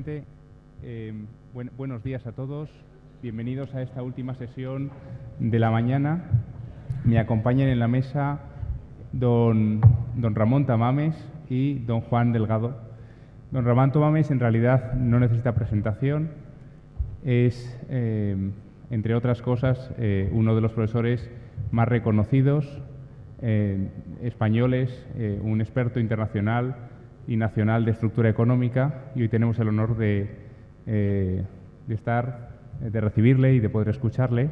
brevemente. Buenos días a todos. Bienvenidos a esta última sesión de la mañana. Me acompañan en la mesa don Ramón Tamames y don Juan Delgado. Don Ramón Tamames en realidad no necesita presentación. Es, entre otras cosas, uno de los profesores más reconocidos españoles, un experto internacional y nacional de estructura económica, y hoy tenemos el honor de recibirle y de poder escucharle.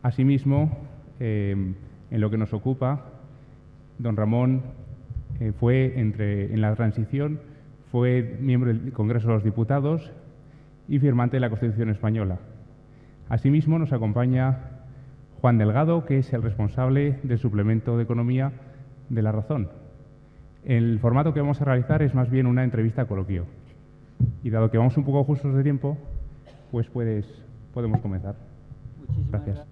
Asimismo, en lo que nos ocupa, don Ramón en la transición fue miembro del Congreso de los Diputados y firmante de la Constitución española. Asimismo, nos acompaña Juan Delgado, que es el responsable del suplemento de Economía de La Razón. El formato que vamos a realizar es más bien una entrevista coloquio. Y dado que vamos un poco justos de tiempo, pues podemos comenzar. Muchísimas gracias.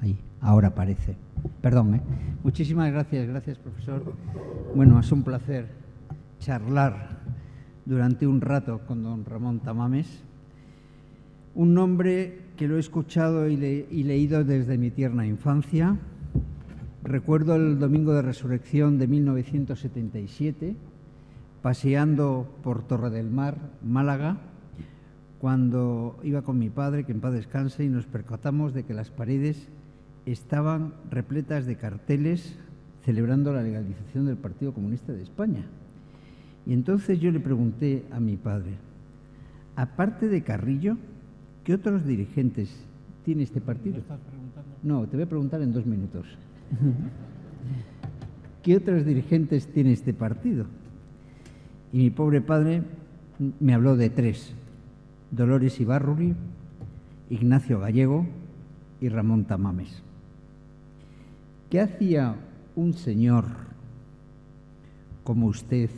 Ahí, ahora aparece. Perdón, Muchísimas gracias, profesor. Bueno, es un placer charlar durante un rato con don Ramón Tamames, un nombre que lo he escuchado y leído desde mi tierna infancia. Recuerdo el domingo de Resurrección de 1977, paseando por Torre del Mar, Málaga, cuando iba con mi padre, que en paz descanse, y nos percatamos de que las paredes estaban repletas de carteles celebrando la legalización del Partido Comunista de España. Y entonces yo le pregunté a mi padre, aparte de Carrillo, ¿qué otros dirigentes tiene este partido? ¿Me estás preguntando? No, te voy a preguntar en 2 minutos. ¿Qué otros dirigentes tiene este partido? Y mi pobre padre me habló de 3, Dolores Ibárruri, Ignacio Gallego y Ramón Tamames. ¿Qué hacía un señor como usted,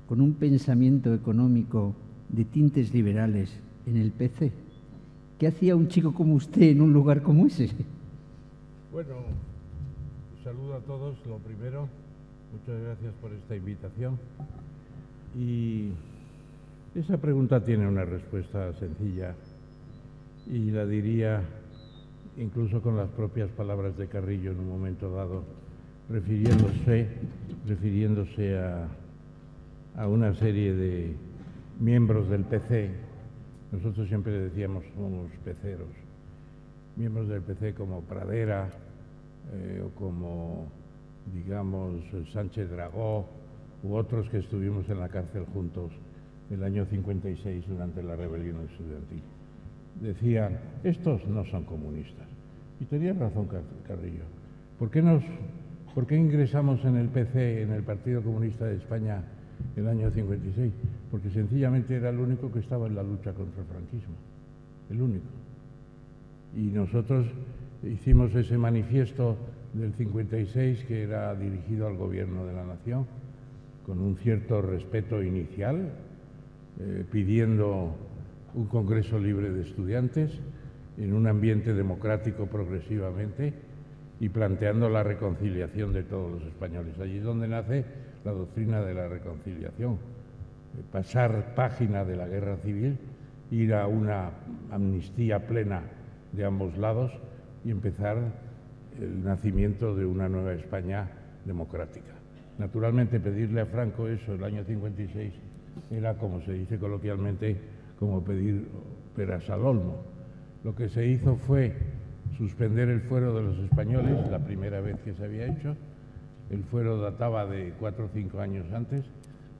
con un pensamiento económico de tintes liberales, en el PC? ¿Qué hacía un chico como usted en un lugar como ese? Bueno, saludo a todos, lo primero. Muchas gracias por esta invitación. Y esa pregunta tiene una respuesta sencilla y la diría incluso con las propias palabras de Carrillo en un momento dado, refiriéndose a una serie de miembros del PC. Nosotros siempre decíamos somos peceros, miembros del PC como Pradera o como, digamos, Sánchez Dragó u otros que estuvimos en la cárcel juntos el año 56 durante la rebelión estudiantil. Decían, estos no son comunistas. Y tenía razón Carrillo. ¿Por qué ingresamos en el PC, en el Partido Comunista de España, el año 56? Porque sencillamente era el único que estaba en la lucha contra el franquismo. El único. Y nosotros hicimos ese manifiesto del 56 que era dirigido al gobierno de la nación, con un cierto respeto inicial, pidiendo un congreso libre de estudiantes en un ambiente democrático progresivamente y planteando la reconciliación de todos los españoles. Allí es donde nace la doctrina de la reconciliación, pasar página de la guerra civil, ir a una amnistía plena de ambos lados y empezar el nacimiento de una nueva España democrática. Naturalmente, pedirle a Franco eso el año 56 era, como se dice coloquialmente, como pedir peras al olmo. Lo que se hizo fue suspender el fuero de los españoles, la primera vez que se había hecho. El fuero databa de 4 o 5 años antes.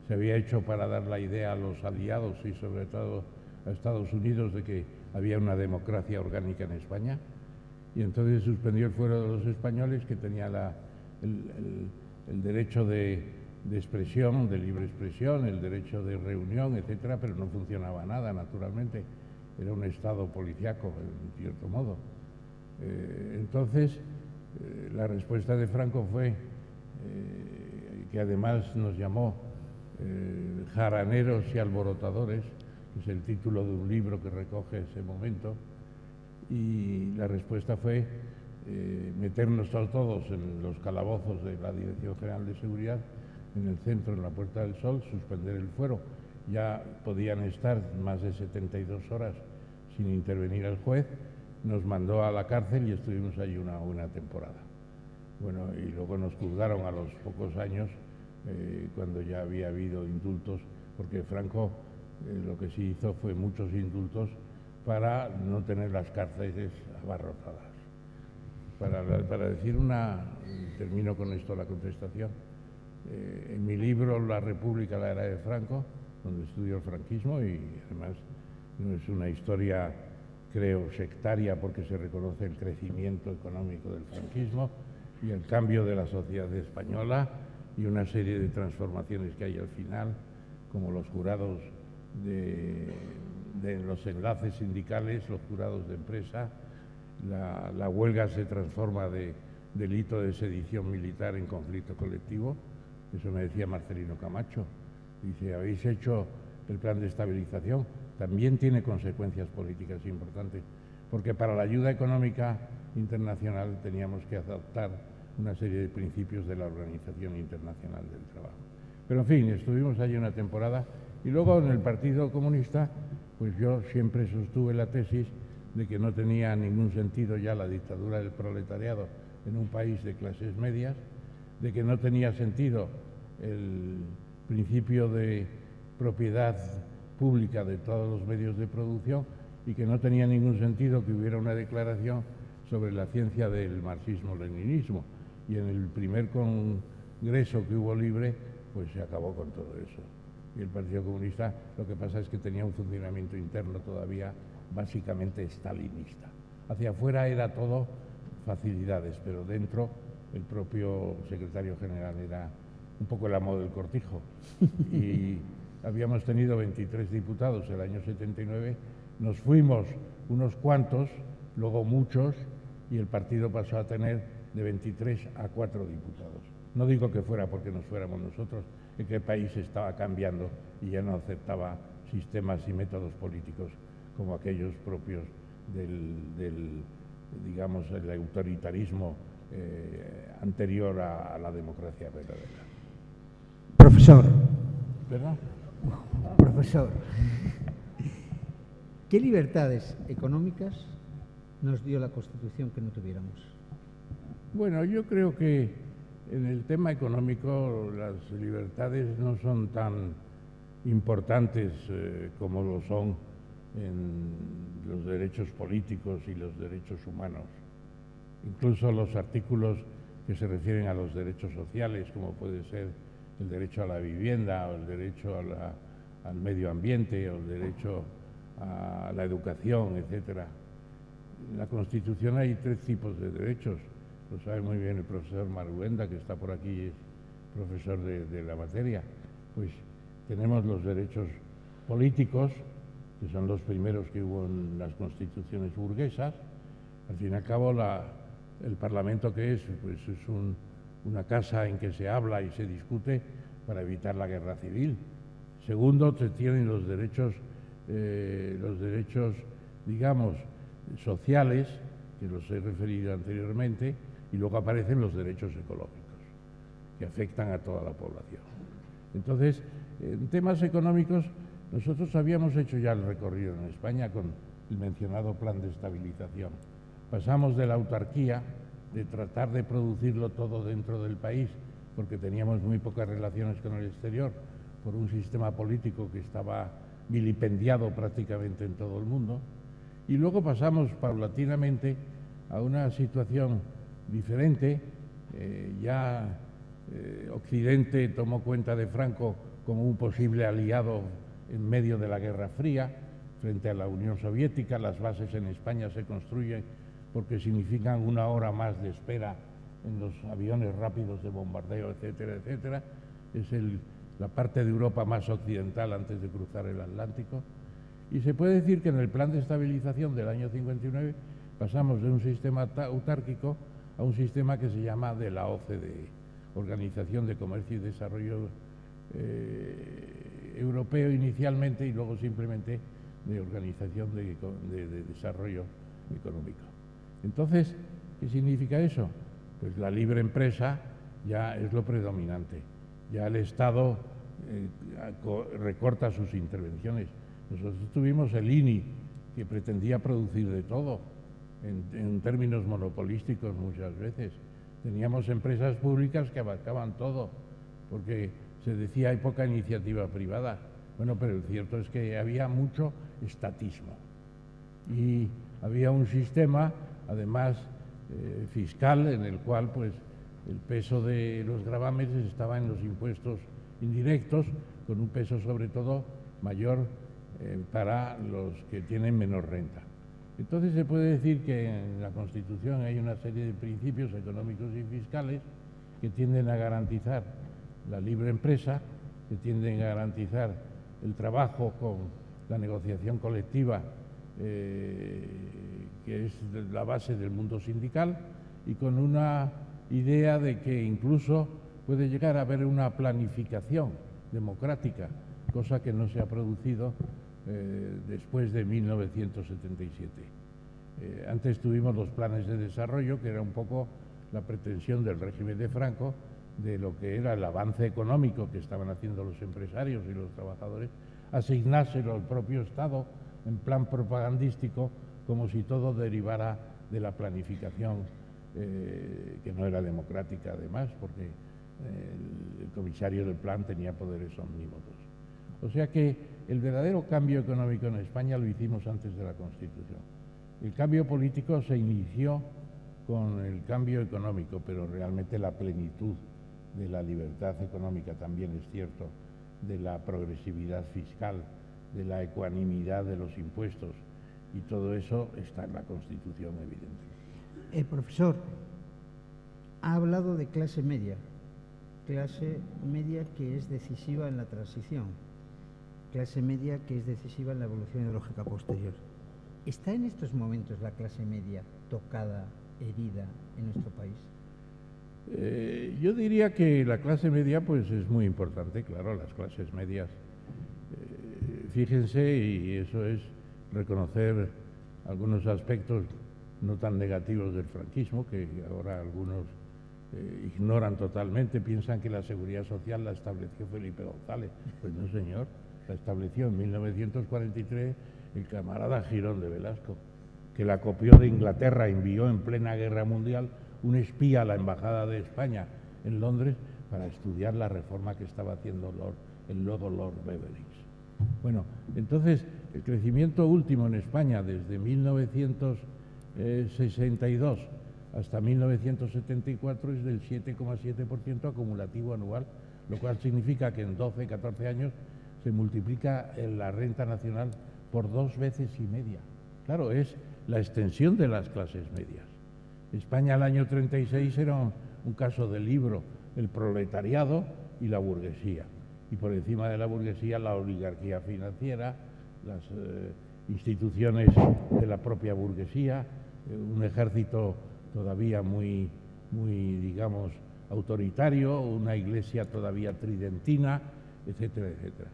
Se había hecho para dar la idea a los aliados y sobre todo a Estados Unidos de que había una democracia orgánica en España. Y entonces suspendió el fuero de los españoles, que tenía el derecho de expresión, de libre expresión, el derecho de reunión, etcétera, pero no funcionaba nada, naturalmente. Era un estado policíaco, en cierto modo. Entonces, la respuesta de Franco fue, que además nos llamó jaraneros y alborotadores, que es el título de un libro que recoge ese momento, y la respuesta fue meternos todos en los calabozos de la Dirección General de Seguridad, en el centro, en la Puerta del Sol, suspender el fuero. Ya podían estar más de 72 horas sin intervenir el juez, nos mandó a la cárcel y estuvimos allí una buena temporada. Bueno, y luego nos juzgaron a los pocos años, cuando ya había habido indultos, porque Franco lo que sí hizo fue muchos indultos para no tener las cárceles abarrotadas. Para decir termino con esto la contestación, en mi libro La República, la era de Franco, donde estudio el franquismo, y además no es una historia, creo, sectaria, porque se reconoce el crecimiento económico del franquismo y el cambio de la sociedad española y una serie de transformaciones que hay al final, como los jurados de los enlaces sindicales, los jurados de empresa, la huelga se transforma de delito de sedición militar en conflicto colectivo. Eso me decía Marcelino Camacho. Dice, habéis hecho el plan de estabilización, también tiene consecuencias políticas importantes, porque para la ayuda económica internacional teníamos que adoptar una serie de principios de la Organización Internacional del Trabajo. Pero en fin, estuvimos allí una temporada y luego en el Partido Comunista, pues yo siempre sostuve la tesis de que no tenía ningún sentido ya la dictadura del proletariado en un país de clases medias, de que no tenía sentido el principio de propiedad pública de todos los medios de producción y que no tenía ningún sentido que hubiera una declaración sobre la ciencia del marxismo-leninismo. Y en el primer congreso que hubo libre, pues se acabó con todo eso. Y el Partido Comunista, lo que pasa es que tenía un funcionamiento interno todavía básicamente stalinista. Hacia afuera era todo facilidades, pero dentro el propio secretario general era un poco el amo del cortijo. Y habíamos tenido 23 diputados el año 79, nos fuimos unos cuantos, luego muchos, y el partido pasó a tener de 23 a 4 diputados. No digo que fuera porque nos fuéramos nosotros, es que el país estaba cambiando y ya no aceptaba sistemas y métodos políticos como aquellos propios digamos, el autoritarismo anterior a la democracia verdadera. Profesor. ¿Verdad? Profesor, ¿qué libertades económicas nos dio la Constitución que no tuviéramos? Bueno, yo creo que en el tema económico las libertades no son tan importantes como lo son en los derechos políticos y los derechos humanos. Incluso los artículos que se refieren a los derechos sociales, como puede ser el derecho a la vivienda o el derecho al medio ambiente o el derecho a la educación, etcétera. En la Constitución hay 3 tipos de derechos. Lo sabe muy bien el profesor Maruenda, que está por aquí, es profesor de la materia. Pues tenemos los derechos políticos, que son los primeros que hubo en las constituciones burguesas. Al fin y al cabo, el Parlamento, que es, pues es una casa en que se habla y se discute para evitar la guerra civil. Segundo, se tienen los derechos, digamos, sociales, que los he referido anteriormente, y luego aparecen los derechos ecológicos, que afectan a toda la población. Entonces, en temas económicos, nosotros habíamos hecho ya el recorrido en España con el mencionado plan de estabilización. Pasamos de la autarquía, de tratar de producirlo todo dentro del país, porque teníamos muy pocas relaciones con el exterior, por un sistema político que estaba vilipendiado prácticamente en todo el mundo, y luego pasamos paulatinamente a una situación diferente. Occidente tomó cuenta de Franco como un posible aliado en medio de la Guerra Fría frente a la Unión Soviética. Las bases en España se construyen porque significan 1 hora más de espera en los aviones rápidos de bombardeo, etcétera, etcétera. Es la parte de Europa más occidental antes de cruzar el Atlántico. Y se puede decir que en el plan de estabilización del año 59 pasamos de un sistema autárquico a un sistema que se llama de la OCDE, Organización de Comercio y Desarrollo Europeo inicialmente, y luego simplemente de Organización de Desarrollo económico. Entonces, ¿qué significa eso? Pues la libre empresa ya es lo predominante. Ya el Estado recorta sus intervenciones. Nosotros tuvimos el INI, que pretendía producir de todo, en términos monopolísticos muchas veces. Teníamos empresas públicas que abarcaban todo, porque se decía hay poca iniciativa privada. Bueno, pero el cierto es que había mucho estatismo. Y había un sistema, además, fiscal, en el cual pues el peso de los gravámenes estaba en los impuestos indirectos, con un peso sobre todo mayor para los que tienen menor renta. Entonces se puede decir que en la Constitución hay una serie de principios económicos y fiscales que tienden a garantizar la libre empresa, que tienden a garantizar el trabajo con la negociación colectiva, que es la base del mundo sindical, y con una idea de que incluso puede llegar a haber una planificación democrática, cosa que no se ha producido después de 1977. Antes tuvimos los planes de desarrollo, que era un poco la pretensión del régimen de Franco de lo que era el avance económico que estaban haciendo los empresarios y los trabajadores, asignárselo al propio Estado en plan propagandístico, como si todo derivara de la planificación, que no era democrática además, porque el comisario del plan tenía poderes omnímodos. O sea que el verdadero cambio económico en España lo hicimos antes de la Constitución. El cambio político se inició con el cambio económico, pero realmente la plenitud de la libertad económica también es cierto, de la progresividad fiscal, de la ecuanimidad de los impuestos, y todo eso está en la Constitución, evidentemente. Profesor, ha hablado de clase media que es decisiva en la transición, clase media que es decisiva en la evolución ideológica posterior. ¿Está en estos momentos la clase media tocada, herida en nuestro país? Yo diría que la clase media pues es muy importante, claro, las clases medias. Fíjense, y eso es reconocer algunos aspectos no tan negativos del franquismo, que ahora algunos ignoran totalmente, piensan que la seguridad social la estableció Felipe González. Pues no, señor, la estableció en 1943 el camarada Girón de Velasco, que la copió de Inglaterra, envió en plena guerra mundial un espía a la embajada de España en Londres para estudiar la reforma que estaba haciendo el luego Lord Beveridge. Bueno, entonces el crecimiento último en España desde 1962 hasta 1974 es del 7,7% acumulativo anual, lo cual significa que en 12, 14 años se multiplica la renta nacional por 2,5 veces. Claro, es la extensión de las clases medias. España al año 36 era un caso de libro, el proletariado y la burguesía. Y por encima de la burguesía la oligarquía financiera, las instituciones de la propia burguesía, un ejército todavía muy, digamos, autoritario, una iglesia todavía tridentina, etcétera, etcétera.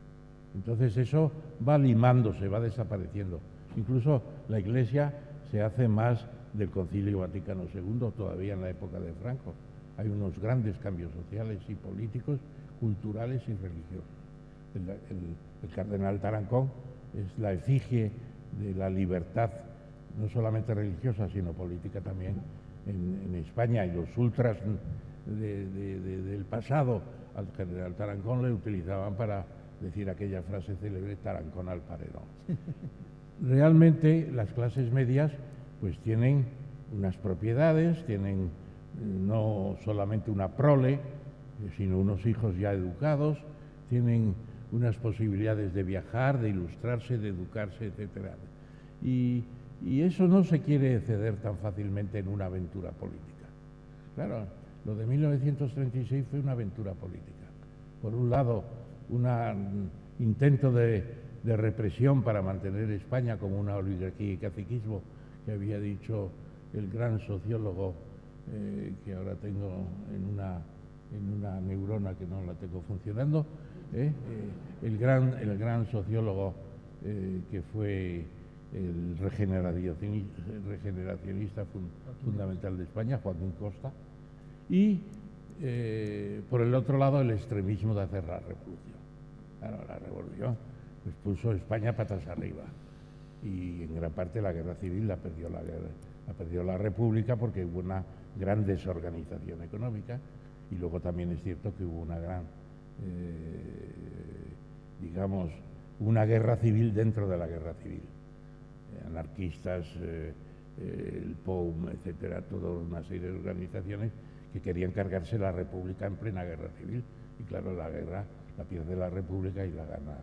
Entonces eso va limándose, va desapareciendo. Incluso la iglesia se hace más del Concilio Vaticano II, todavía en la época de Franco. Hay unos grandes cambios sociales y políticos, culturales y religiosos. El cardenal Tarancón es la efigie de la libertad, no solamente religiosa, sino política también en España, y los ultras del pasado al general Tarancón le utilizaban para decir aquella frase célebre, Tarancón al paredón. Realmente las clases medias pues tienen unas propiedades, tienen no solamente una prole, sino unos hijos ya educados, tienen unas posibilidades de viajar, de ilustrarse, de educarse, etcétera. Y eso no se quiere ceder tan fácilmente en una aventura política. Claro, lo de 1936 fue una aventura política. Por un lado, un intento de represión para mantener España como una oligarquía y caciquismo, que había dicho el gran sociólogo, que ahora tengo en una neurona que no la tengo funcionando, el gran sociólogo que fue el regeneracionista fundamental de España, Joaquín Costa, y por el otro lado el extremismo de hacer la revolución. Claro, la revolución pues puso España patas arriba, y en gran parte la guerra civil la perdió la República, porque hubo una gran desorganización económica, y luego también es cierto que hubo una gran, digamos, una guerra civil dentro de la guerra civil. Anarquistas, el POUM, etcétera, toda una serie de organizaciones que querían cargarse la República en plena guerra civil, y claro, la guerra la pierde la República y la gana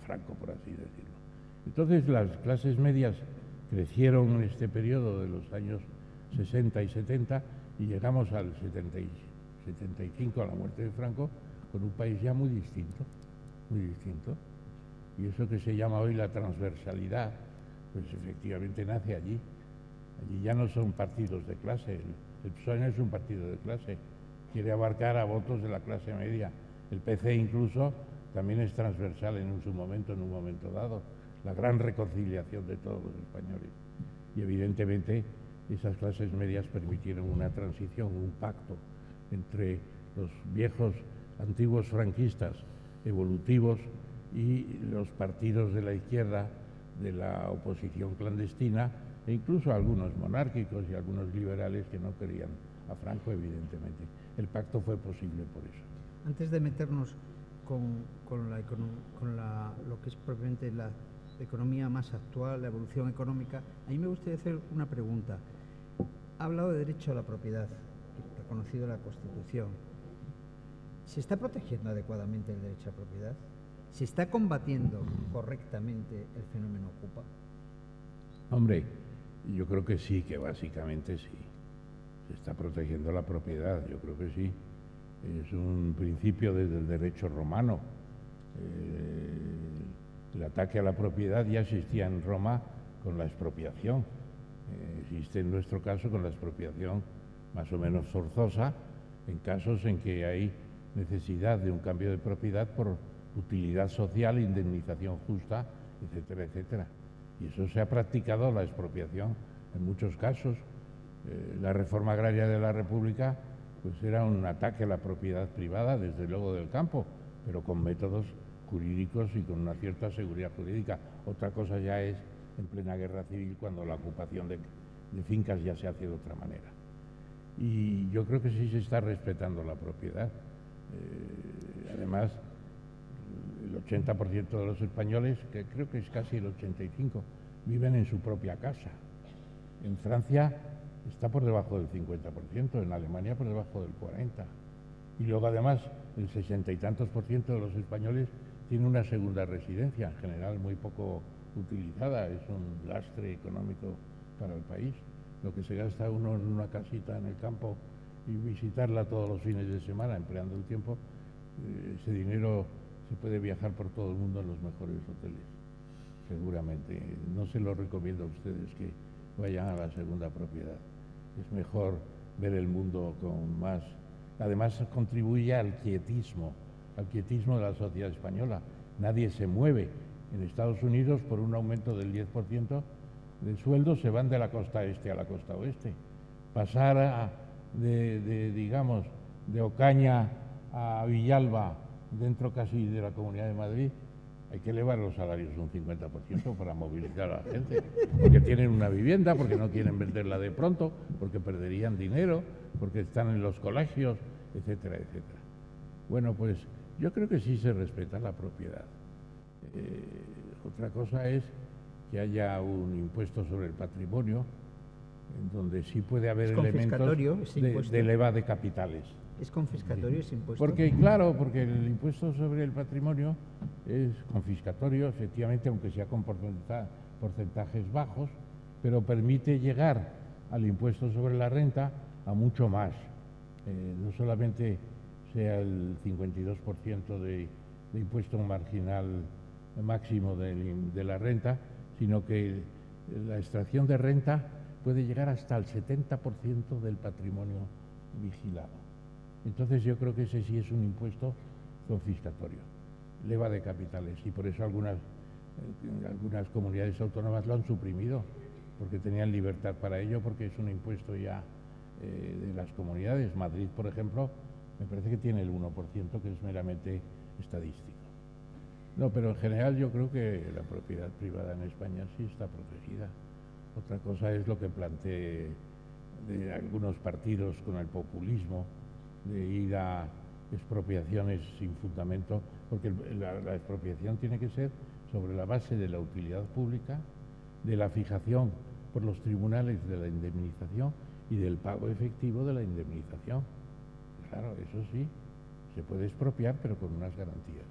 Franco, por así decirlo. Entonces las clases medias crecieron en este periodo de los años 60 y 70, y llegamos al 75, a la muerte de Franco, con un país ya muy distinto, muy distinto. Y eso que se llama hoy la transversalidad, pues efectivamente nace allí. Allí ya no son partidos de clase, el PSOE no es un partido de clase, quiere abarcar a votos de la clase media. El PC incluso también es transversal en un momento dado, la gran reconciliación de todos los españoles. Y evidentemente esas clases medias permitieron una transición, un pacto entre los viejos, antiguos franquistas evolutivos y los partidos de la izquierda, de la oposición clandestina, e incluso algunos monárquicos y algunos liberales que no querían a Franco, evidentemente. El pacto fue posible por eso. Antes de meternos con lo que es propiamente la economía más actual, la evolución económica, a mí me gustaría hacer una pregunta. Ha hablado de derecho a la propiedad, reconocido en la Constitución. ¿Se está protegiendo adecuadamente el derecho a propiedad? ¿Se está combatiendo correctamente el fenómeno Ocupa? Hombre, yo creo que sí, que básicamente sí. Se está protegiendo la propiedad, yo creo que sí. Es un principio desde el derecho romano. El ataque a la propiedad ya existía en Roma con la expropiación. Existe en nuestro caso con la expropiación más o menos forzosa, en casos en que hay necesidad de un cambio de propiedad por utilidad social, indemnización justa, etcétera, etcétera. Y eso se ha practicado, la expropiación, en muchos casos. La reforma agraria de la República pues era un ataque a la propiedad privada, desde luego del campo, pero con métodos jurídicos y con una cierta seguridad jurídica. Otra cosa ya es en plena guerra civil, cuando la ocupación de fincas ya se hace de otra manera. Y yo creo que sí se está respetando la propiedad. Además, el 80% de los españoles, que creo que es casi el 85%, viven en su propia casa. En Francia está por debajo del 50%, en Alemania por debajo del 40%. Y luego además el 60 y tantos % de los españoles tiene una segunda residencia, en general muy poco utilizada, es un lastre económico para el país. Lo que se gasta uno en una casita en el campo y visitarla todos los fines de semana empleando el tiempo, ese dinero se puede viajar por todo el mundo en los mejores hoteles, seguramente. No se lo recomiendo a ustedes que vayan a la segunda propiedad. Es mejor ver el mundo con más... Además contribuye al quietismo de la sociedad española. Nadie se mueve. En Estados Unidos, por un aumento del 10% de sueldos, se van de la costa este a la costa oeste. Pasar digamos, de Ocaña a Villalba, dentro casi de la Comunidad de Madrid, hay que elevar los salarios un 50% para movilizar a la gente, porque tienen una vivienda, porque no quieren venderla de pronto, porque perderían dinero, porque están en los colegios, etcétera, etcétera. Bueno, pues yo creo que sí se respeta la propiedad. Otra cosa es que haya un impuesto sobre el patrimonio, en donde sí puede haber elementos de leva de capitales. ¿Es confiscatorio ese impuesto? Porque, claro, porque el impuesto sobre el patrimonio es confiscatorio, efectivamente, aunque sea con porcentajes bajos, pero permite llegar al impuesto sobre la renta a mucho más. No solamente sea el 52% de impuesto marginal máximo de la renta, sino que la extracción de renta puede llegar hasta el 70% del patrimonio vigilado. Entonces yo creo que ese sí es un impuesto confiscatorio, leva de capitales, y por eso algunas Algunas comunidades autónomas lo han suprimido porque tenían libertad para ello, porque es un impuesto ya de las comunidades. Madrid, por ejemplo, me parece que tiene el 1%, que es meramente estadístico. No, pero en general yo creo que la propiedad privada en España sí está protegida. Otra cosa es lo que plantee de algunos partidos con el populismo, de ir a expropiaciones sin fundamento, porque la expropiación tiene que ser sobre la base de la utilidad pública, de la fijación por los tribunales de la indemnización y del pago efectivo de la indemnización. Claro, eso sí, se puede expropiar, pero con unas garantías.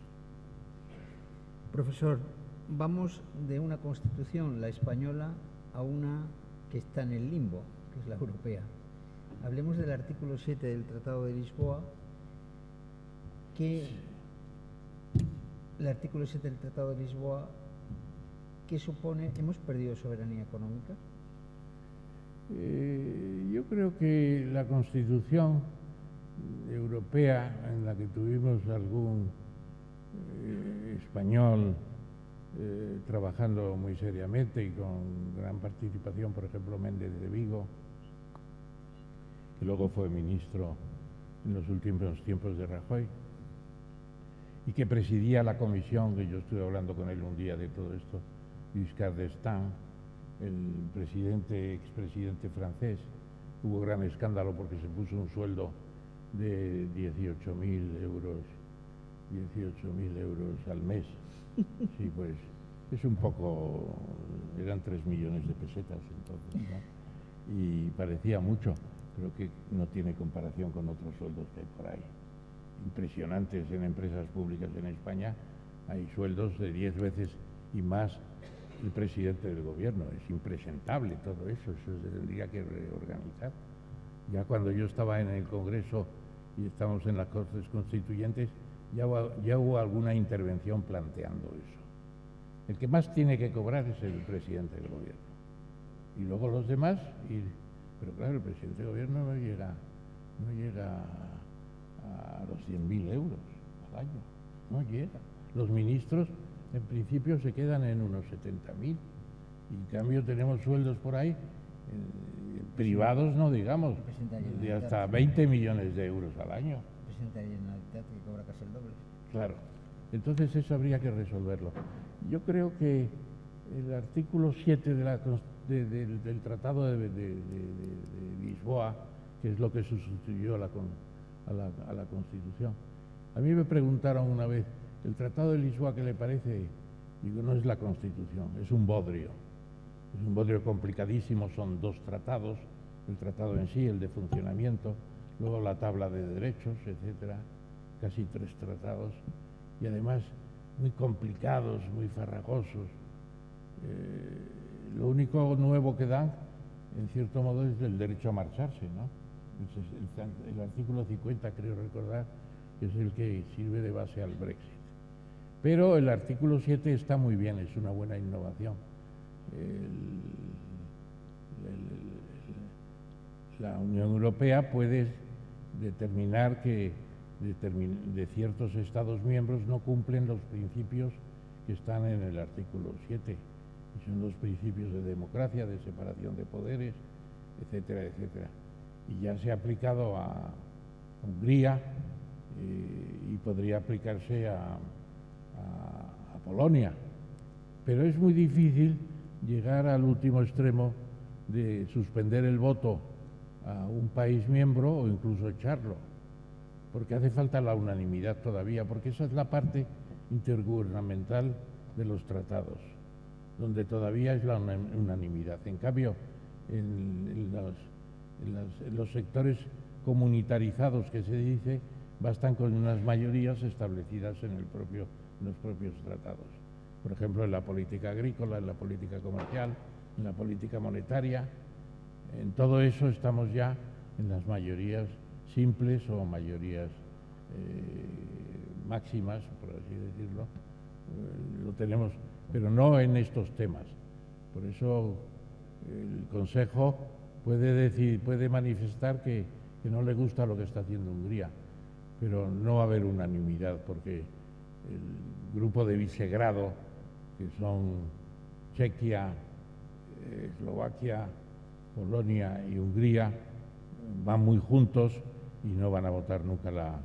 Profesor, vamos de una constitución, la española, a una que está en el limbo, que es la europea. Hablemos del artículo 7 del Tratado de Lisboa, el artículo 7 del Tratado de Lisboa, ¿qué supone? ¿Hemos perdido soberanía económica? Yo creo que la Constitución europea, en la que tuvimos algún español trabajando muy seriamente y con gran participación, por ejemplo, Méndez de Vigo, que luego fue ministro en los últimos tiempos de Rajoy, y que presidía la comisión, que yo estuve hablando con él un día de todo esto, Giscard d'Estaing, el expresidente francés. Hubo gran escándalo porque se puso un sueldo de 18.000 euros al mes. Sí, pues es un poco, eran 3 millones de pesetas entonces, ¿no? Y parecía mucho. Creo que no tiene comparación con otros sueldos que hay por ahí. Impresionantes en empresas públicas en España. Hay sueldos de 10 veces y más el presidente del gobierno. Es impresentable todo eso se tendría que reorganizar. Ya cuando yo estaba en el Congreso y estamos en las Cortes Constituyentes, ya hubo alguna intervención planteando eso. El que más tiene que cobrar es el presidente del gobierno. Y luego los demás, pero claro, el presidente del gobierno no llega a los 100.000 euros al año, no llega. Los ministros en principio se quedan en unos 70.000 y en cambio tenemos sueldos por ahí, privados no digamos, de hasta 20 millones de euros al año. El presidente de la Generalitat que cobra casi el doble. Claro, entonces eso habría que resolverlo. Yo creo que el artículo 7 del Tratado de Lisboa, que es lo que sustituyó a la Constitución. A mí me preguntaron una vez, ¿el Tratado de Lisboa qué le parece? Digo, no es la Constitución, es un bodrio. Es un bodrio complicadísimo, son 2 tratados, el tratado en sí, el de funcionamiento, luego la tabla de derechos, etcétera, casi 3 tratados, y además muy complicados, muy farragosos. Lo único nuevo que dan, en cierto modo, es el derecho a marcharse, ¿no? El artículo 50, creo recordar, es el que sirve de base al Brexit. Pero el artículo 7 está muy bien, es una buena innovación. La Unión Europea puede determinar que de ciertos Estados miembros no cumplen los principios que están en el artículo 7, y son los principios de democracia, de separación de poderes, etcétera, etcétera. Y ya se ha aplicado a Hungría y podría aplicarse a Polonia. Pero es muy difícil llegar al último extremo de suspender el voto a un país miembro o incluso echarlo, porque hace falta la unanimidad todavía, porque esa es la parte intergubernamental de los tratados, donde todavía es la unanimidad. En cambio, en los sectores comunitarizados que se dice, bastan con unas mayorías establecidas en los propios tratados. Por ejemplo, en la política agrícola, en la política comercial, en la política monetaria. En todo eso estamos ya en las mayorías simples o mayorías máximas, por así decirlo. Lo tenemos, pero no en estos temas. Por eso el Consejo puede manifestar que no le gusta lo que está haciendo Hungría, pero no va a haber unanimidad porque el grupo de Visegrado, que son Chequia, Eslovaquia, Polonia y Hungría, van muy juntos y no van a votar nunca la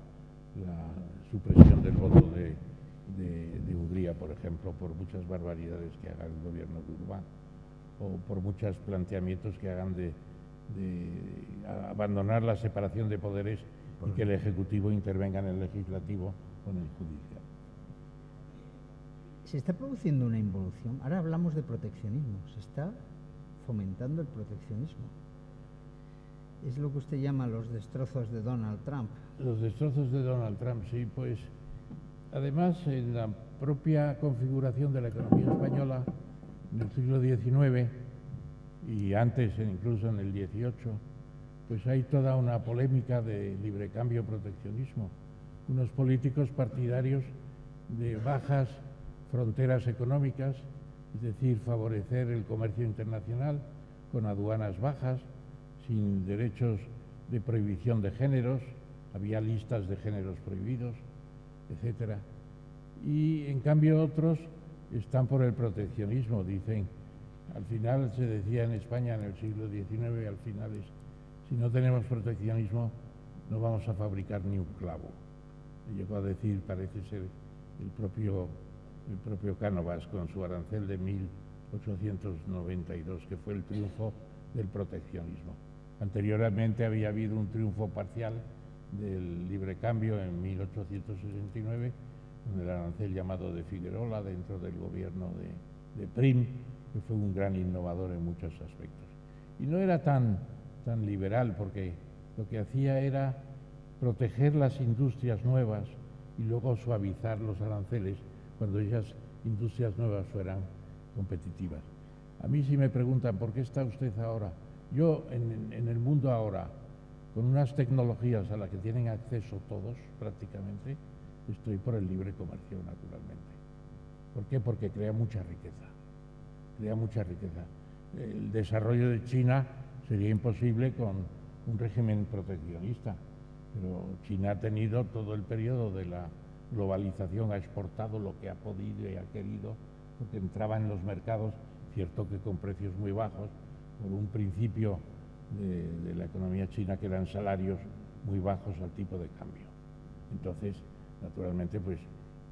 supresión del voto de Hungría, por ejemplo, por muchas barbaridades que haga el gobierno de Orbán, o por muchos planteamientos que hagan de abandonar la separación de poderes y que el Ejecutivo intervenga en el Legislativo o en el Judicial. Se está produciendo una involución. Ahora hablamos de proteccionismo. Se está fomentando el proteccionismo. Es lo que usted llama los destrozos de Donald Trump. Los destrozos de Donald Trump, sí, pues además en la propia configuración de la economía española en el siglo XIX y antes incluso en el XVIII, pues hay toda una polémica de libre cambio proteccionismo. Unos políticos partidarios de bajas fronteras económicas, es decir, favorecer el comercio internacional con aduanas bajas, sin derechos de prohibición de géneros, había listas de géneros prohibidos, etcétera. Y en cambio otros están por el proteccionismo, dicen. Al final se decía en España en el siglo XIX, al final es, si no tenemos proteccionismo no vamos a fabricar ni un clavo. Llegó a decir, parece ser, el propio Cánovas con su arancel de 1892, que fue el triunfo del proteccionismo. Anteriormente había habido un triunfo parcial del libre cambio en 1869, con el arancel llamado de Figuerola dentro del gobierno de Prim, que fue un gran innovador en muchos aspectos. Y no era tan liberal, porque lo que hacía era proteger las industrias nuevas y luego suavizar los aranceles cuando esas industrias nuevas fueran competitivas. A mí si me preguntan por qué está usted ahora, yo en el mundo ahora, con unas tecnologías a las que tienen acceso todos prácticamente, estoy por el libre comercio naturalmente. ¿Por qué? Porque crea mucha riqueza. El desarrollo de China sería imposible con un régimen proteccionista, pero China ha tenido todo el periodo de la globalización, ha exportado lo que ha podido y ha querido, porque entraba en los mercados, cierto que con precios muy bajos, por un principio de la economía china que eran salarios muy bajos al tipo de cambio. Entonces, naturalmente, pues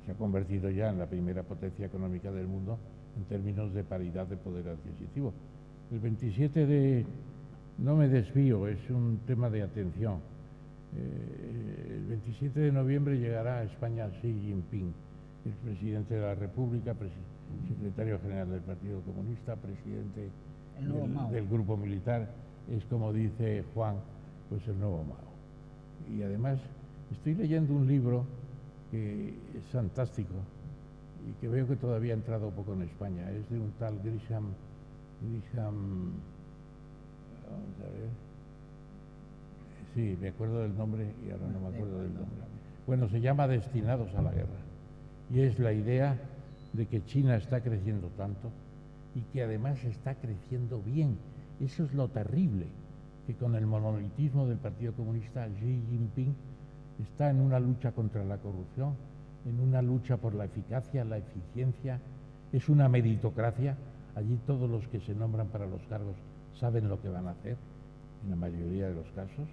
se ha convertido ya en la primera potencia económica del mundo en términos de paridad de poder adquisitivo. El 27 de... no me desvío, es un tema de atención. El 27 de noviembre llegará a España Xi Jinping, el presidente de la República, secretario general del Partido Comunista, presidente del grupo militar, es como dice Juan, pues el nuevo Mao. Y además estoy leyendo un libro que es fantástico y que veo que todavía ha entrado poco en España, es de un tal Grisham, vamos a ver, sí, me acuerdo del nombre y ahora no me acuerdo del nombre. Bueno, se llama Destinados a la Guerra y es la idea de que China está creciendo tanto y que además está creciendo bien. Eso es lo terrible, que con el monolitismo del Partido Comunista, Xi Jinping está en una lucha contra la corrupción, en una lucha por la eficacia, la eficiencia, es una meritocracia. Allí todos los que se nombran para los cargos saben lo que van a hacer, en la mayoría de los casos.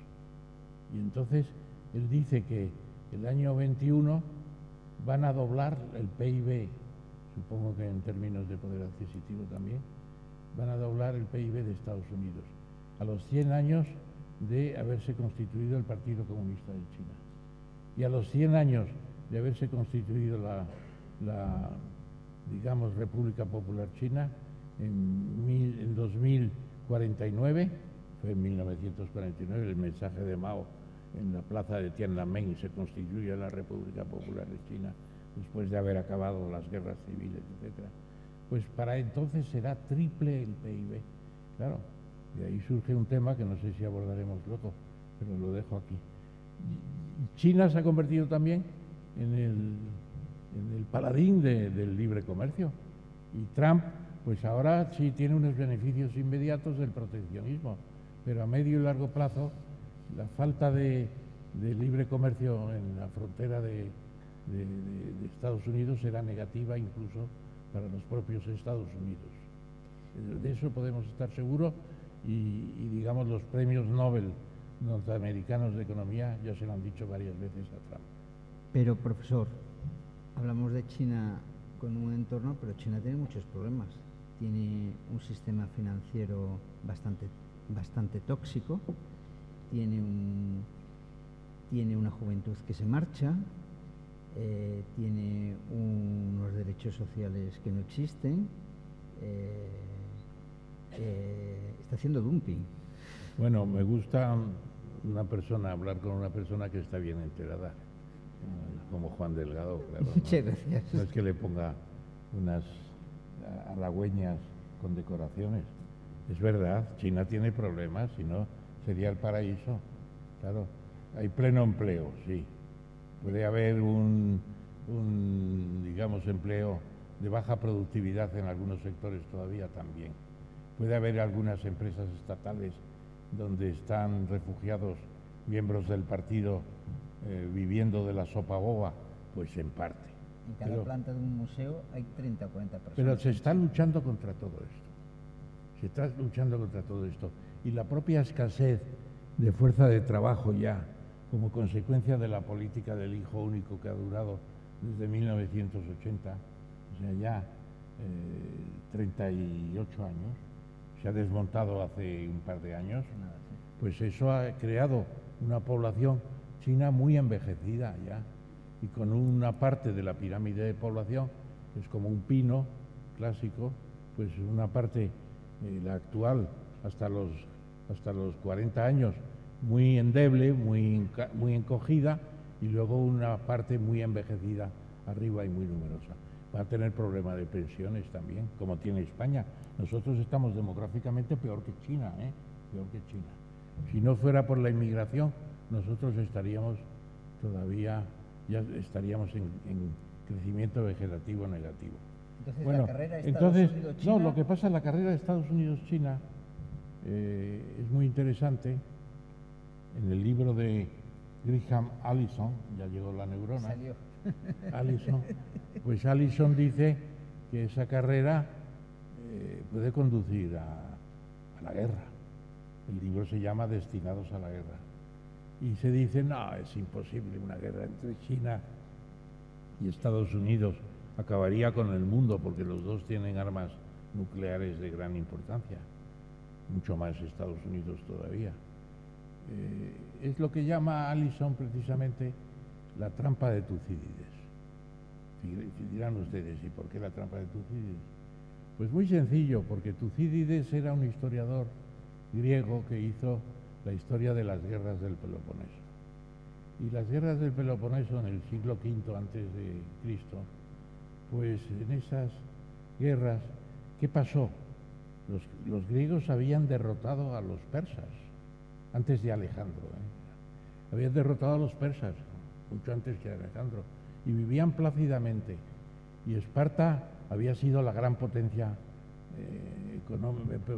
Y entonces él dice que el año 21 van a doblar el PIB, supongo que en términos de poder adquisitivo también, van a doblar el PIB de Estados Unidos, a los 100 años de haberse constituido el Partido Comunista de China. Y a los 100 años de haberse constituido la digamos, República Popular China, en 2049, fue en 1949, el mensaje de Mao en la plaza de Tiananmen, se constituye la República Popular de China después de haber acabado las guerras civiles, etc. Pues para entonces será triple el PIB. Claro, de ahí surge un tema que no sé si abordaremos luego, pero lo dejo aquí. China se ha convertido también en el paladín del libre comercio. Y Trump, pues ahora sí tiene unos beneficios inmediatos del proteccionismo, pero a medio y largo plazo la falta de libre comercio en la frontera de Estados Unidos será negativa incluso para los propios Estados Unidos. De eso podemos estar seguros y digamos, los premios Nobel norteamericanos de economía ya se lo han dicho varias veces a Trump. Pero, profesor, hablamos de China con un entorno, pero China tiene muchos problemas. Tiene un sistema financiero bastante tóxico, tiene una juventud que se marcha, tiene unos derechos sociales que no existen, está haciendo dumping. Bueno, me gusta hablar con una persona que está bien enterada, como Juan Delgado, claro. Muchas gracias. No es que le ponga unas halagüeñas con decoraciones. Es verdad, China tiene problemas, si no sería el paraíso. Claro, hay pleno empleo, sí. Puede haber digamos, empleo de baja productividad en algunos sectores todavía también. Puede haber algunas empresas estatales donde están refugiados miembros del partido viviendo de la sopa boba, pues en parte. En cada planta de un museo hay 30 o 40 personas. Pero se está luchando contra todo esto. Se está luchando contra todo esto. Y la propia escasez de fuerza de trabajo ya, como consecuencia de la política del hijo único que ha durado desde 1980, o sea, ya 38 años, se ha desmontado hace un par de años, pues eso ha creado una población china muy envejecida ya, y con una parte de la pirámide de población, que es como un pino clásico, pues una parte, la actual, hasta los 40 años, muy endeble, muy encogida, y luego una parte muy envejecida arriba y muy numerosa. Va a tener problema de pensiones también, como tiene España. Nosotros estamos demográficamente peor que China, peor que China. Si no fuera por la inmigración, nosotros estaríamos todavía, ya estaríamos en crecimiento vegetativo negativo. Entonces, bueno, la carrera Estados Unidos-China... No, lo que pasa en la carrera de Estados Unidos-China es muy interesante. En el libro de Graham Allison, ya llegó la neurona, Salió. Allison, pues Allison dice que esa carrera puede conducir a la guerra. El libro se llama Destinados a la guerra. Y se dice, no, es imposible una guerra entre China y Estados Unidos. Acabaría con el mundo porque los dos tienen armas nucleares de gran importancia, mucho más Estados Unidos todavía. Es lo que llama Allison precisamente la trampa de Tucídides. Dirán ustedes, ¿y por qué la trampa de Tucídides? Pues muy sencillo, porque Tucídides era un historiador griego que hizo la historia de las guerras del Peloponeso. Y las guerras del Peloponeso en el siglo V antes de Cristo, pues en esas guerras, ¿qué pasó? Los griegos habían derrotado a los persas antes de Alejandro. Habían derrotado a los persas mucho antes que Alejandro y vivían plácidamente. Y Esparta había sido la gran potencia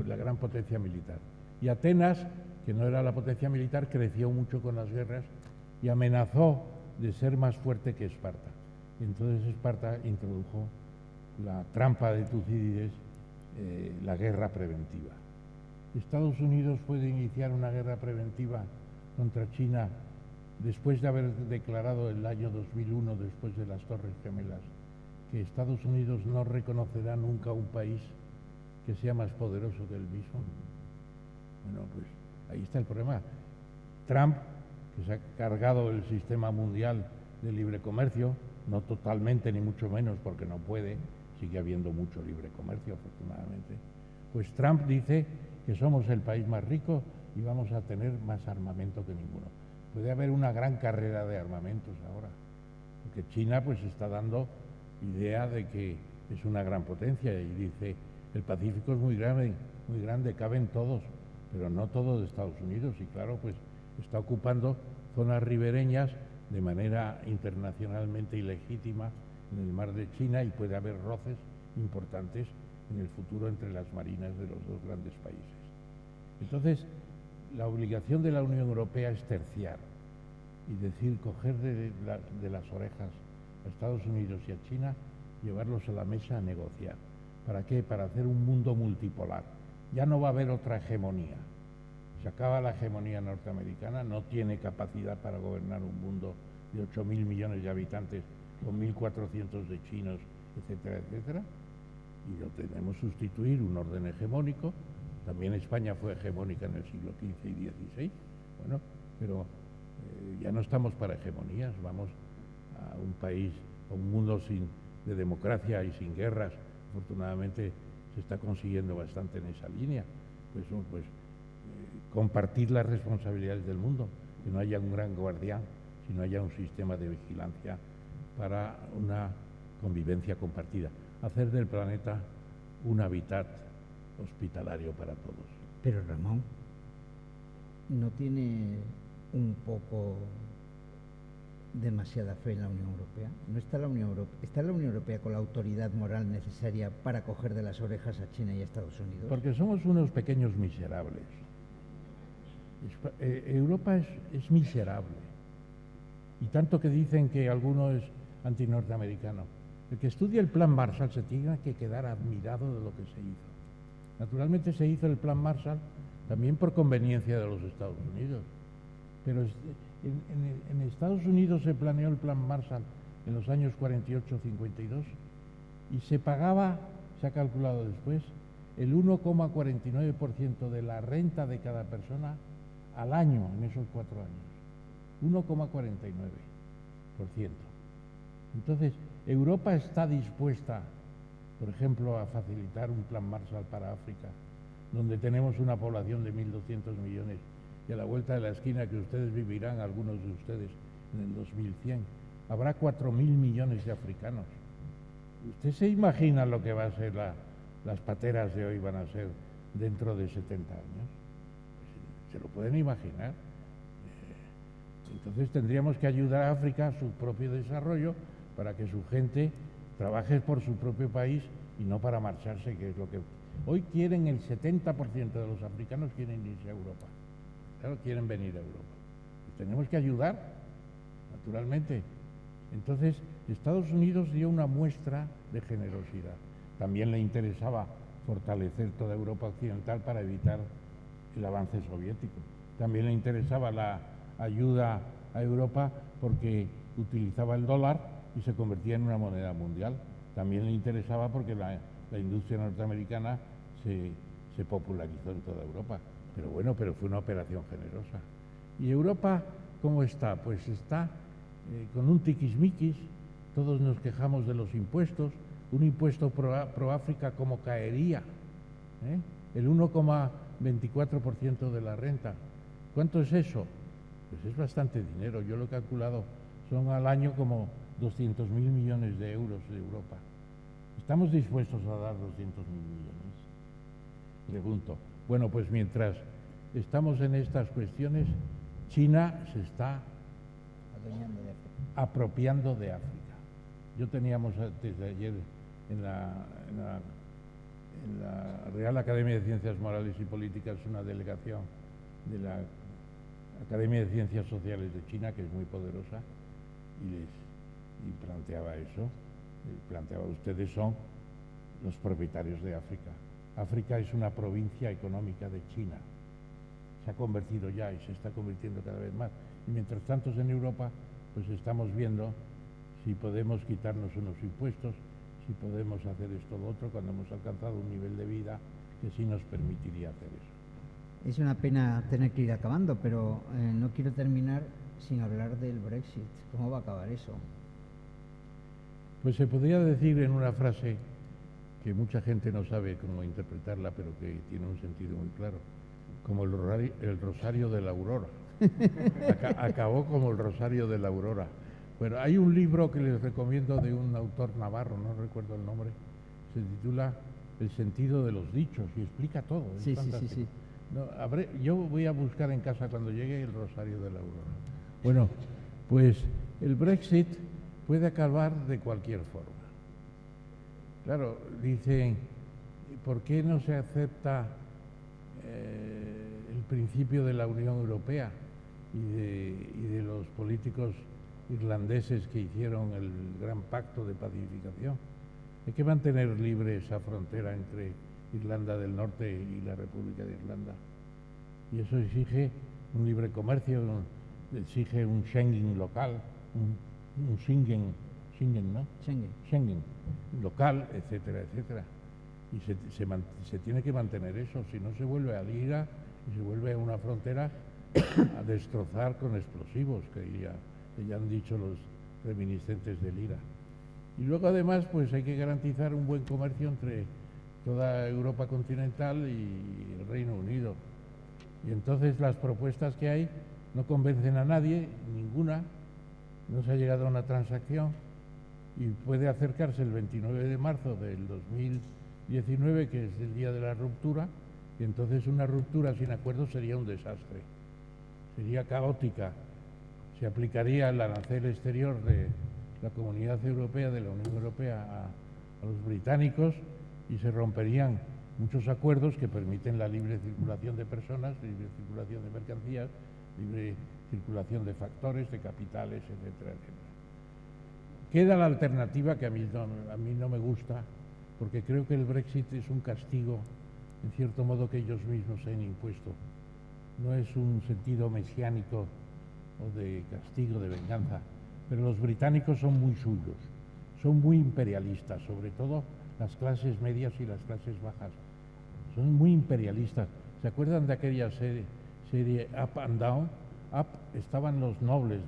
la gran potencia militar. Y Atenas, que no era la potencia militar, creció mucho con las guerras y amenazó de ser más fuerte que Esparta. Y entonces Esparta introdujo la trampa de Tucídides, la guerra preventiva. Estados Unidos puede iniciar una guerra preventiva contra China después de haber declarado el año 2001, después de las Torres Gemelas, que Estados Unidos no reconocerá nunca un país que sea más poderoso que él mismo. Bueno, pues ahí está el problema. Trump, que se ha cargado el sistema mundial de libre comercio, no totalmente ni mucho menos porque no puede, sigue habiendo mucho libre comercio afortunadamente, pues Trump dice que somos el país más rico y vamos a tener más armamento que ninguno. Puede haber una gran carrera de armamentos ahora, porque China pues está dando idea de que es una gran potencia y dice, el Pacífico es muy grande, caben todos, pero no todos de Estados Unidos, y claro, pues está ocupando zonas ribereñas de manera internacionalmente ilegítima en el mar de China, y puede haber roces importantes en el futuro entre las marinas de los dos grandes países. Entonces, la obligación de la Unión Europea es terciar y decir, coger de las orejas a Estados Unidos y a China llevarlos a la mesa a negociar. ¿Para qué? Para hacer un mundo multipolar. Ya no va a haber otra hegemonía. Se acaba la hegemonía norteamericana, no tiene capacidad para gobernar un mundo de 8.000 millones de habitantes, con 1.400 de chinos, etcétera, etcétera. Y lo tenemos que sustituir un orden hegemónico. También España fue hegemónica en el siglo XV y XVI. Bueno, pero ya no estamos para hegemonías, vamos a un país, a un mundo de democracia y sin guerras. Afortunadamente se está consiguiendo bastante en esa línea. Pues compartir las responsabilidades del mundo, que no haya un gran guardián, sino haya un sistema de vigilancia para una convivencia compartida. Hacer del planeta un hábitat hospitalario para todos. Pero Ramón, ¿no tiene un poco demasiada fe en la Unión Europea? ¿No está la Unión Europea? ¿Está la Unión Europea con la autoridad moral necesaria para coger de las orejas a China y a Estados Unidos? Porque somos unos pequeños miserables. Europa es miserable. Y tanto que dicen que alguno es antinorteamericano. El que estudia el Plan Marshall se tiene que quedar admirado de lo que se hizo. Naturalmente se hizo el Plan Marshall también por conveniencia de los Estados Unidos. Pero en Estados Unidos se planeó el Plan Marshall en los años 48-52 y se pagaba, se ha calculado después, el 1,49% de la renta de cada persona al año en esos 4 años. 1,49%. Entonces, Europa está dispuesta, por ejemplo, a facilitar un plan Marshall para África, donde tenemos una población de 1.200 millones y a la vuelta de la esquina que ustedes vivirán, algunos de ustedes, en el 2100, habrá 4.000 millones de africanos. ¿Usted se imagina lo que va a ser las pateras de hoy van a ser dentro de 70 años? Pues, ¿se lo pueden imaginar? Entonces tendríamos que ayudar a África a su propio desarrollo para que su gente trabaje por su propio país y no para marcharse, que es lo que hoy quieren. El 70% de los africanos quieren irse a Europa. Claro, quieren venir a Europa. Y tenemos que ayudar, naturalmente. Entonces, Estados Unidos dio una muestra de generosidad. También le interesaba fortalecer toda Europa occidental para evitar el avance soviético. También le interesaba la ayuda a Europa porque utilizaba el dólar y se convertía en una moneda mundial. También le interesaba porque la industria norteamericana se popularizó en toda Europa. Pero bueno, pero fue una operación generosa. ¿Y Europa cómo está? Pues está con un tiquismiquis. Todos nos quejamos de los impuestos. Un impuesto pro África, ¿cómo caería? El 1,24% de la renta. ¿Cuánto es eso? Pues es bastante dinero. Yo lo he calculado, son al año como 200.000 millones de euros de Europa. ¿Estamos dispuestos a dar 200.000 millones? Pregunto. Bueno, pues mientras estamos en estas cuestiones, China se está apropiando de África. Yo teníamos desde ayer en la Real Academia de Ciencias Morales y Políticas una delegación de la Academia de Ciencias Sociales de China, que es muy poderosa, y planteaba eso. Planteaba, ustedes son los propietarios de África. África es una provincia económica de China. Se ha convertido ya y se está convirtiendo cada vez más. Y mientras tanto en Europa, pues estamos viendo si podemos quitarnos unos impuestos, si podemos hacer esto o lo otro, cuando hemos alcanzado un nivel de vida que sí nos permitiría hacer eso. Es una pena tener que ir acabando, pero no quiero terminar sin hablar del Brexit. ¿Cómo va a acabar eso? Pues se podría decir en una frase que mucha gente no sabe cómo interpretarla, pero que tiene un sentido muy claro, como el Rosario de la Aurora. Acabó como el Rosario de la Aurora. Bueno, hay un libro que les recomiendo de un autor navarro, no recuerdo el nombre, se titula El sentido de los dichos y explica todo. Sí. No, yo voy a buscar en casa cuando llegue el Rosario de la Aurora. Bueno, pues el Brexit puede acabar de cualquier forma. Claro, dicen, ¿por qué no se acepta el principio de la Unión Europea y de los políticos irlandeses que hicieron el gran pacto de pacificación? Hay que mantener libre esa frontera entre Irlanda del Norte y la República de Irlanda. Y eso exige un libre comercio, exige un Schengen local, un Schengen, ¿no? Schengen local, etcétera, etcétera. Y se tiene que mantener eso, si no se vuelve a IRA y se vuelve a una frontera a destrozar con explosivos, que ya han dicho los reminiscentes del IRA. Y luego además pues hay que garantizar un buen comercio entre toda Europa continental y el Reino Unido. Y entonces las propuestas que hay no convencen a nadie, ninguna, no se ha llegado a una transacción y puede acercarse el 29 de marzo del 2019, que es el día de la ruptura, y entonces una ruptura sin acuerdo sería un desastre, sería caótica, se aplicaría el arancel exterior de la Comunidad Europea, de la Unión Europea a los británicos y se romperían muchos acuerdos que permiten la libre circulación de personas, libre circulación de mercancías, libre circulación de factores, de capitales, etcétera, etcétera. Queda la alternativa que a mí no me gusta, porque creo que el Brexit es un castigo, en cierto modo, que ellos mismos se han impuesto. No es un sentido mesiánico o de castigo, de venganza, pero los británicos son muy suyos, son muy imperialistas, sobre todo las clases medias y las clases bajas. Son muy imperialistas. ¿Se acuerdan de aquella serie Up and Down? Up estaban los nobles,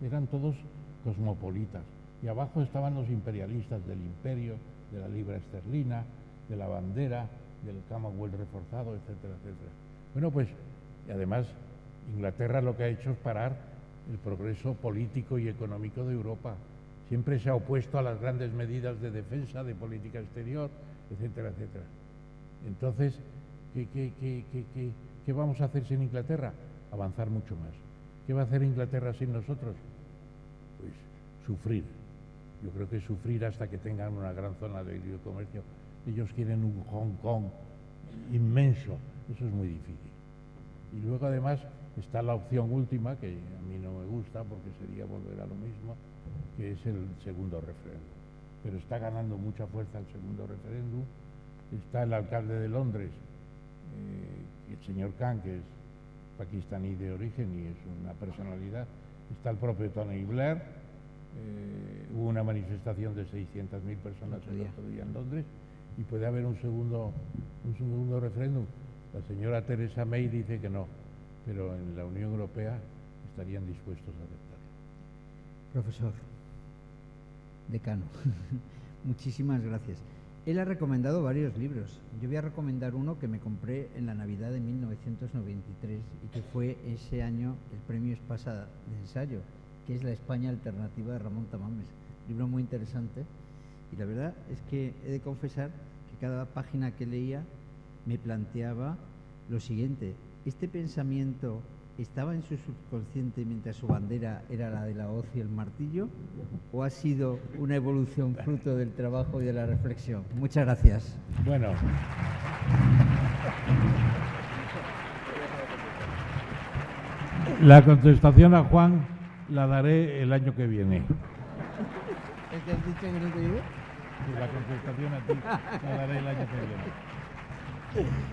eran todos cosmopolitas, y abajo estaban los imperialistas del imperio, de la libra esterlina, de la bandera, del Commonwealth reforzado, etcétera, etcétera. Bueno, pues, y además, Inglaterra lo que ha hecho es parar el progreso político y económico de Europa. Siempre se ha opuesto a las grandes medidas de defensa, de política exterior, etcétera, etcétera. Entonces, ¿qué vamos a hacer sin Inglaterra? Avanzar mucho más. ¿Qué va a hacer Inglaterra sin nosotros? Pues sufrir. Yo creo que sufrir hasta que tengan una gran zona de libre comercio. Ellos quieren un Hong Kong inmenso. Eso es muy difícil. Y luego además está la opción última, que a mí no me gusta porque sería volver a lo mismo, que es el segundo referéndum. Pero está ganando mucha fuerza el segundo referéndum. Está el alcalde de Londres, el señor Khan, que es pakistaní de origen y es una personalidad. Está el propio Tony Blair. Hubo una manifestación de 600.000 personas el otro día en Londres y puede haber un segundo referéndum. La señora Theresa May dice que no, pero en la Unión Europea estarían dispuestos a aceptarlo. Profesor, decano, muchísimas gracias. Él ha recomendado varios libros. Yo voy a recomendar uno que me compré en la Navidad de 1993 y que fue ese año el Premio Espasa de ensayo, que es La España Alternativa de Ramón Tamames. Libro muy interesante y la verdad es que he de confesar que cada página que leía me planteaba lo siguiente: ¿este pensamiento estaba en su subconsciente mientras su bandera era la de la hoz y el martillo? ¿O ha sido una evolución fruto del trabajo y de la reflexión? Muchas gracias. Bueno. La contestación a Juan la daré el año que viene. ¿Es que has dicho que no te digo? La contestación a ti la daré el año que viene.